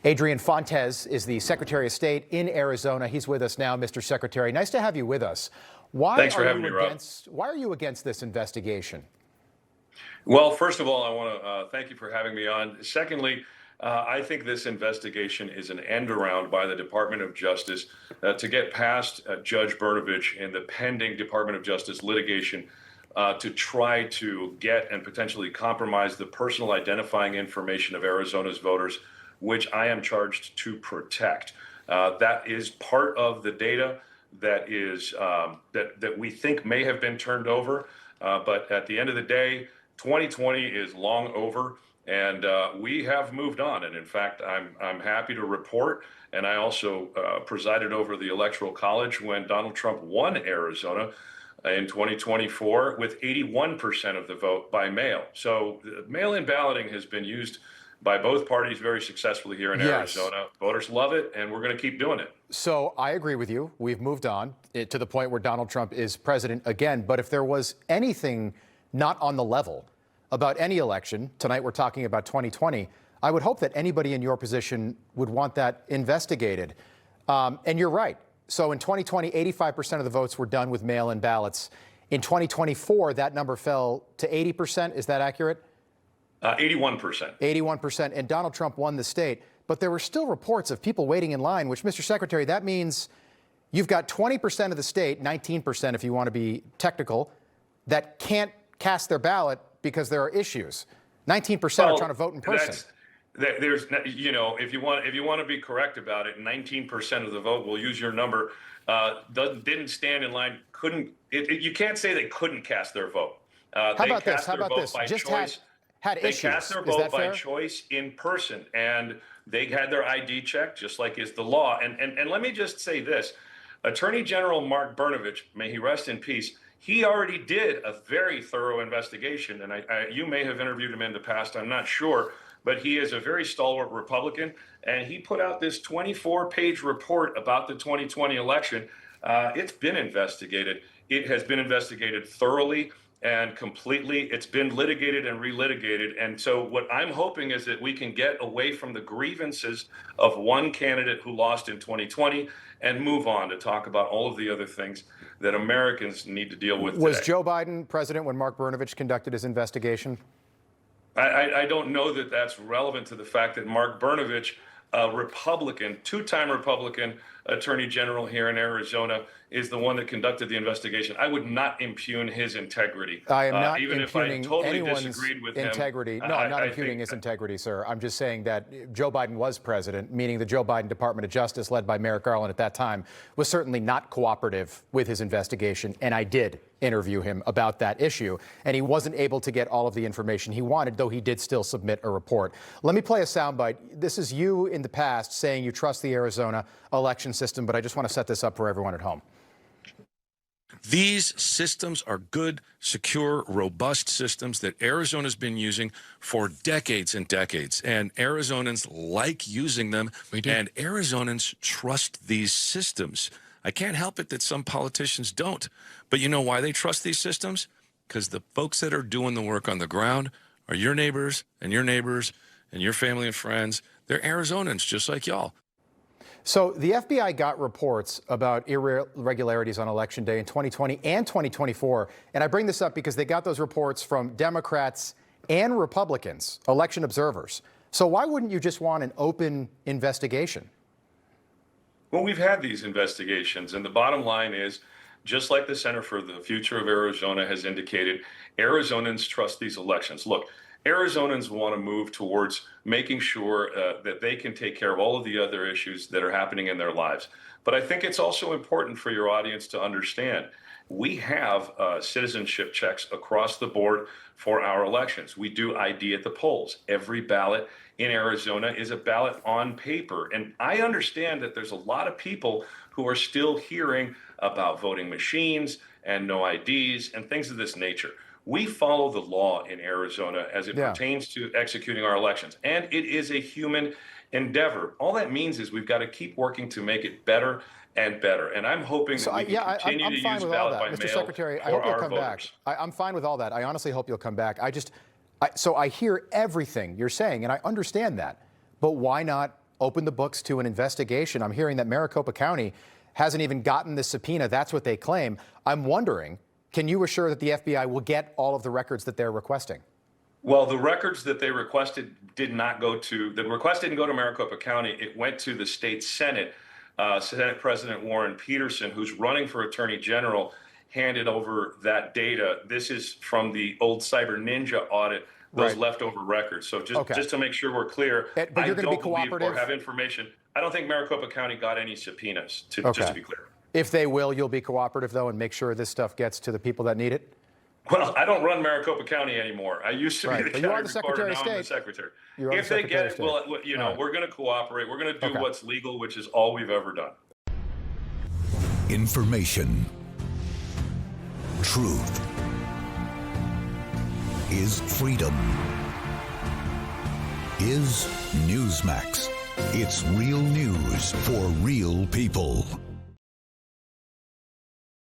Adrian Fontes is the Secretary of State in Arizona. He's with us now, Mr. Secretary. Nice to have you with us. Thanks for having me, Rob. Why are you against this investigation? Well, first of all, I want to thank you for having me on. Secondly, I think this investigation is an end around by the Department of Justice to get past Judge Brnovich and the pending Department of Justice litigation to try to get and potentially compromise the personal identifying information of Arizona's voters, which I am charged to protect. That is part of the data that is that we think may have been turned over, but at the end of the day, 2020 is long over, and we have moved on. And in fact, I'm happy to report, and I also presided over the Electoral College when Donald Trump won Arizona in 2024 with 81% of the vote by mail. So mail-in balloting has been used by both parties very successfully here in Arizona. Voters love it, and we're going to keep doing it. So I agree with you. We've moved on to the point where Donald Trump is president again. But if there was anything not on the level about any election, tonight we're talking about 2020, I would hope that anybody in your position would want that investigated. And you're right. So in 2020, 85% of the votes were done with mail-in ballots. In 2024, that number fell to 80%. Is that accurate? 81%. 81%. And Donald Trump won the state. But there were still reports of people waiting in line, which, Mr. Secretary, that means you've got 20% of the state, 19% if you want to be technical, that can't cast their ballot because there are issues. 19% are trying to vote in person. There's, you know, if you want to be correct about it, 19% of the vote, we'll use your number, didn't stand in line, you can't say they couldn't cast their vote. How about this? Just had issues. They cast their vote by choice in person, and they had their ID checked, just like is the law. And let me just say this. Attorney General Mark Brnovich, may he rest in peace, he already did a very thorough investigation, and you may have interviewed him in the past, I'm not sure, but he is a very stalwart Republican, and he put out this 24-page report about the 2020 election. It's been investigated. It has been investigated thoroughly and completely. It's been litigated and relitigated. And so what I'm hoping is that we can get away from the grievances of one candidate who lost in 2020 and move on to talk about all of the other things that Americans need to deal with today. Was Joe Biden president when Mark Brnovich conducted his investigation? I don't know that that's relevant to the fact that Mark Brnovich, a Republican, two-time Republican Attorney General here in Arizona, is the one that conducted the investigation. I would not impugn his integrity. I am not even impugning if I totally anyone's disagreed with integrity. him. No, I'm not impugning his integrity, sir. I'm just saying that Joe Biden was president, meaning the Joe Biden Department of Justice, led by Merrick Garland at that time, was certainly not cooperative with his investigation, and I did interview him about that issue, and he wasn't able to get all of the information he wanted, though he did still submit a report. Let me play a soundbite. This is you in the past saying you trust the Arizona election system, but I just want to set this up for everyone at home. These systems are good, secure, robust systems that Arizona's been using for decades and decades, and Arizonans like using them, and Arizonans trust these systems. I can't help it that some politicians don't, but you know why they trust these systems? Because the folks that are doing the work on the ground are your neighbors and your neighbors and your family and friends. They're Arizonans just like y'all. So the FBI got reports about irregularities on Election Day in 2020 and 2024. And I bring this up because they got those reports from Democrats and Republicans, election observers. So why wouldn't you just want an open investigation? Well, we've had these investigations, and the bottom line is, just like the Center for the Future of Arizona has indicated, Arizonans trust these elections. Look, Arizonans want to move towards making sure that they can take care of all of the other issues that are happening in their lives. But I think it's also important for your audience to understand we have citizenship checks across the board for our elections. We do ID at the polls. Every ballot in Arizona is a ballot on paper. And I understand that there's a lot of people who are still hearing about voting machines and no IDs and things of this nature. We follow the law in Arizona as it pertains to executing our elections, and it is a human endeavor. All that means is we've got to keep working to make it better and better. And I'm hoping that we can continue to use ballot by mail Mr. Secretary, I hope you'll come back. I'm fine with all that. I honestly hope you'll come back. So I hear everything you're saying, and I understand that. But why not open the books to an investigation. I'm hearing that Maricopa County hasn't even gotten the subpoena. That's what they claim. I'm wondering, can you assure that the FBI will get all of the records that they're requesting? Well, the records that they requested the request didn't go to Maricopa County. It went to the state Senate. Senate President Warren Peterson, who's running for Attorney General, handed over that data. This is from the old Cyber Ninja audit, those leftover records. So just to make sure we're clear, But you're going to be cooperative? Or have information. I don't think Maricopa County got any subpoenas, just to be clear. If they will, you'll be cooperative, though, and make sure this stuff gets to the people that need it? Well, I don't run Maricopa County anymore. I used to be the county recorder, Secretary now of State. I'm the secretary. If they get it, well, we're going to cooperate. We're going to do what's legal, which is all we've ever done. Information. Truth is freedom. Is Newsmax. It's real news for real people.